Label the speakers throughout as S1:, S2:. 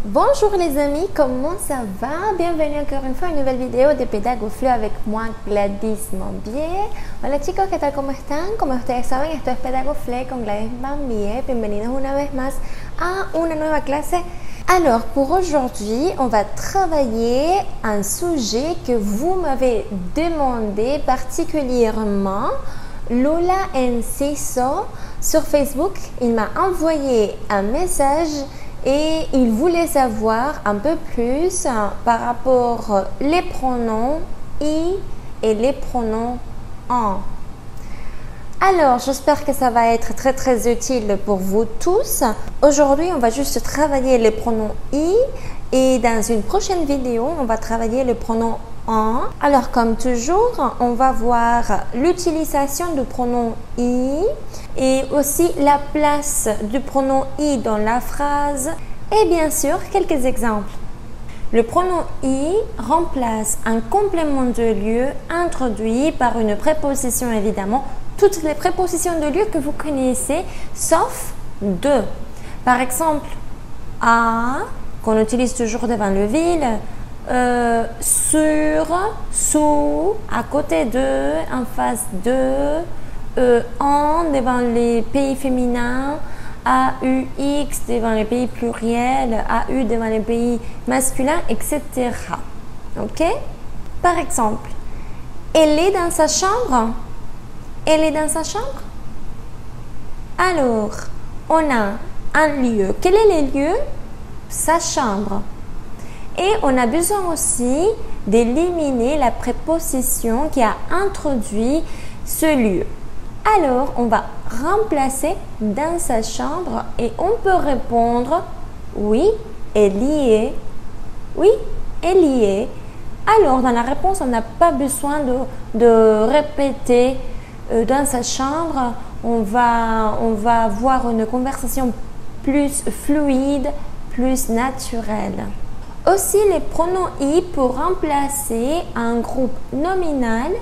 S1: Bonjour les amis, comment ça va? Bienvenue encore une fois a una nueva video de Pedagoflow avec moi, Gladys Mambier. Hola chicos, ¿qué tal? ¿Cómo están? Como ustedes saben, esto es Pedagoflow con Gladys Mambier. Bienvenidos una vez más a una nueva clase. Alors, pour aujourd'hui, on va travailler un sujet que vous m'avez demandé particulièrement. Lola Enciso sur Facebook, il m'a envoyé un message et il voulait savoir un peu plus par rapport les pronoms I et les pronoms en. Alors, j'espère que ça va être très utile pour vous tous. Aujourd'hui, on va juste travailler les pronoms I et dans une prochaine vidéo, on va travailler le pronom en. Alors, comme toujours, on va voir l'utilisation du pronom I et aussi la place du pronom I dans la phrase et bien sûr, quelques exemples. Le pronom I remplace un complément de lieu introduit par une préposition évidemment. Toutes les prépositions de lieu que vous connaissez, sauf de. Par exemple, à, qu'on utilise toujours devant le vil, sur, sous, à côté de, en face de, en devant les pays féminins, AUX devant les pays pluriels, AU devant les pays masculins, etc. Ok? Par exemple, elle est dans sa chambre. Elle est dans sa chambre. Alors, on a un lieu. Quel est le lieu? Sa chambre. Et on a besoin aussi d'éliminer la préposition qui a introduit ce lieu. Alors, on va remplacer dans sa chambre et on peut répondre oui, elle y est. Oui, elle y est. Alors, dans la réponse, on n'a pas besoin de répéter dans sa chambre. On va avoir une conversation plus fluide, plus naturelle. Aussi, les pronoms I pour remplacer un groupe nominal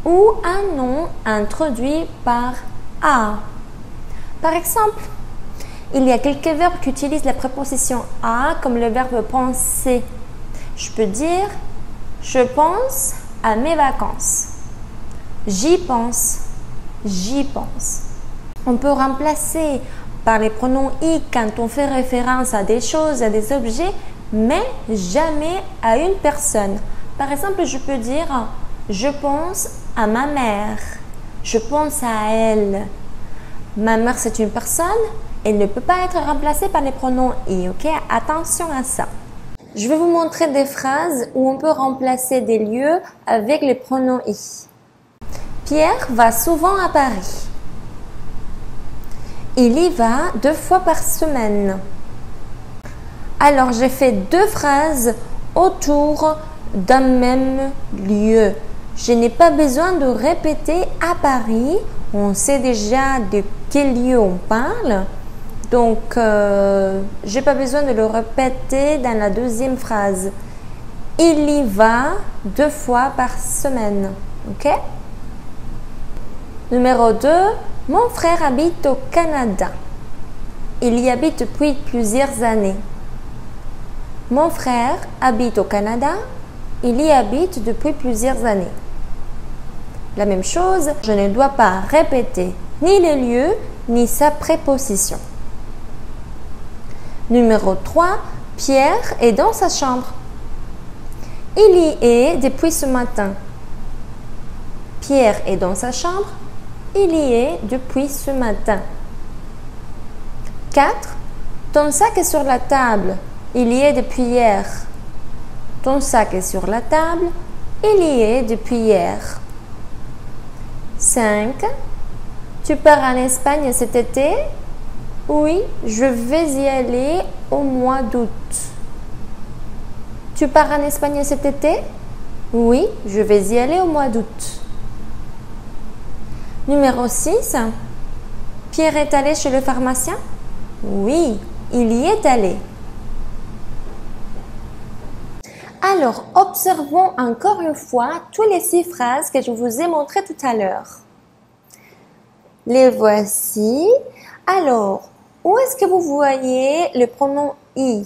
S1: ou un nom introduit par A. Par exemple, il y a quelques verbes qui utilisent la préposition A comme le verbe penser. Je peux dire « Je pense à mes vacances ». J'y pense. J'y pense. On peut remplacer par les pronoms I quand on fait référence à des choses, à des objets, mais jamais à une personne. Par exemple, je peux dire « Je pense à ma mère ». Je pense à elle. Ma mère, c'est une personne. Elle ne peut pas être remplacée par les pronoms I. Ok? Attention à ça. Je vais vous montrer des phrases où on peut remplacer des lieux avec les pronoms I. Pierre va souvent à Paris. Il y va 2 fois par semaine. Alors, j'ai fait 2 phrases autour d'un même lieu. Je n'ai pas besoin de répéter à Paris. On sait déjà de quel lieu on parle. Donc, je n'ai pas besoin de le répéter dans la deuxième phrase. Il y va 2 fois par semaine. Ok? Numéro 2. Mon frère habite au Canada. Il y habite depuis plusieurs années. Mon frère habite au Canada. Il y habite depuis plusieurs années. La même chose, je ne dois pas répéter ni le lieu ni sa préposition. Numéro 3. Pierre est dans sa chambre. Il y est depuis ce matin. Pierre est dans sa chambre. Il y est depuis ce matin. 4. Ton sac est sur la table. Il y est depuis hier. Ton sac est sur la table. Il y est depuis hier. 5. Tu pars en Espagne cet été? Oui, je vais y aller au mois d'août. Tu pars en Espagne cet été? Oui, je vais y aller au mois d'août. Numéro 6. Pierre est allé chez le pharmacien? Oui, il y est allé. Alors, observons encore une fois toutes les 6 phrases que je vous ai montrées tout à l'heure. Les voici. Alors, où est-ce que vous voyez le pronom I?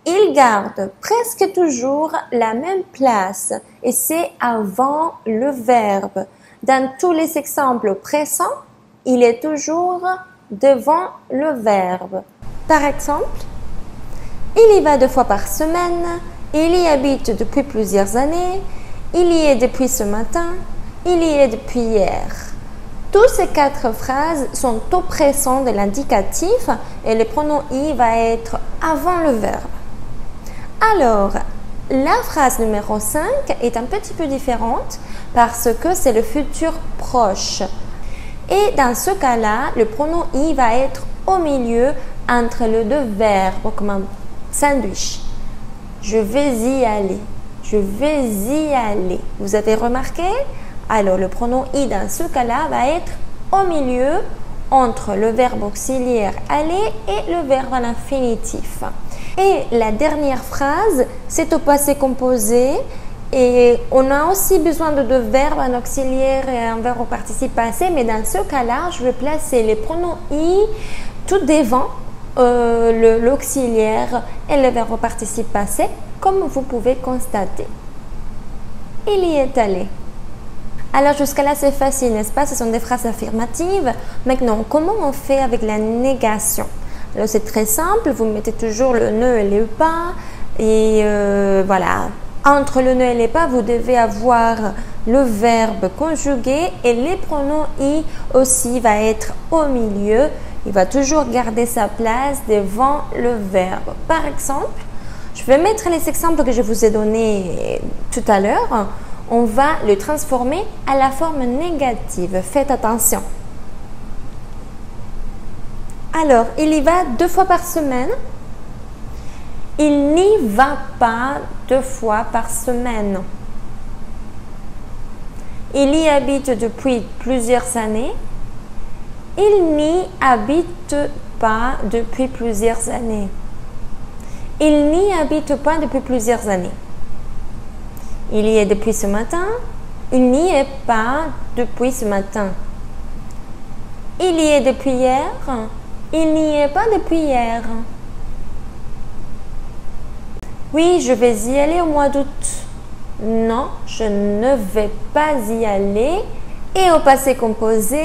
S1: il garde presque toujours la même place et c'est avant le verbe. Dans tous les exemples présents, il est toujours devant le verbe. Par exemple, il y va 2 fois par semaine, il y habite depuis plusieurs années, il y est depuis ce matin, il y est depuis hier. Toutes ces 4 phrases sont au présent de l'indicatif et le pronom I va être avant le verbe. Alors, la phrase numéro 5 est un petit peu différente parce que c'est le futur proche. Et dans ce cas-là, le pronom I va être au milieu entre les 2 verbes, comme un sandwich. Je vais y aller. Je vais y aller. Vous avez remarqué? Alors, le pronom I dans ce cas-là va être au milieu entre le verbe auxiliaire aller et le verbe à l'infinitif. Et la dernière phrase, c'est au passé composé. Et on a aussi besoin de 2 verbes, un auxiliaire et un verbe au participe passé. Mais dans ce cas-là, je vais placer les pronoms I tout devant l'auxiliaire et le verbe au participe passé, comme vous pouvez constater. Il y est allé. Alors jusqu'à là c'est facile, n'est-ce pas? Ce sont des phrases affirmatives. Maintenant, comment on fait avec la négation? Alors c'est très simple, vous mettez toujours le ne et le pas. Et voilà, entre le ne et le pas, vous devez avoir le verbe conjugué et les pronoms I aussi va être au milieu. Il va toujours garder sa place devant le verbe. Par exemple, je vais mettre les exemples que je vous ai donnés tout à l'heure. On va le transformer à la forme négative. Faites attention. Alors, il y va 2 fois par semaine. Il n'y va pas 2 fois par semaine. Il y habite depuis plusieurs années. Il n'y habite pas depuis plusieurs années. Il n'y habite pas depuis plusieurs années. Il y est depuis ce matin. Il n'y est pas depuis ce matin. Il y est depuis hier. Il n'y est pas depuis hier. Oui, je vais y aller au mois d'août. Non, je ne vais pas y aller. Et au passé composé,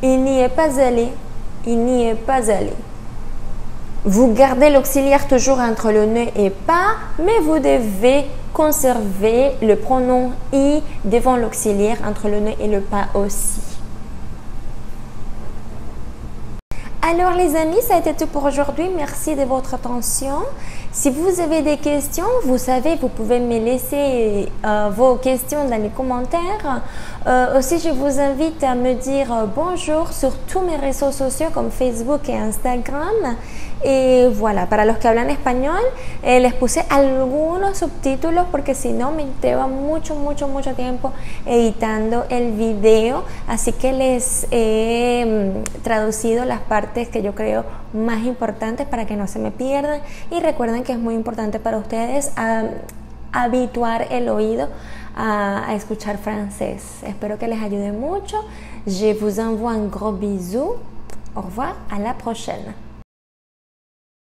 S1: il n'y est pas allé. Il n'y est pas allé. Vous gardez l'auxiliaire toujours entre le ne et pas, mais vous devez conserver le pronom I devant l'auxiliaire entre le ne et le pas aussi. Alors les amis, ça a été tout pour aujourd'hui. Merci de votre attention. Si vous avez des questions, vous savez, vous pouvez me laisser vos questions dans les commentaires. Aussi, je vous invite à me dire bonjour sur tous mes réseaux sociaux comme Facebook et Instagram. Y voilà, para los que hablan español, les puse algunos subtítulos porque si no me lleva mucho tiempo editando el video, así que les he traducido las partes que yo creo más importantes para que no se me pierdan. Y recuerden que es muy importante para ustedes habituar el oído a escuchar francés. Espero que les ayude mucho. Je vous envoie un gros bisou. Au revoir, à la prochaine.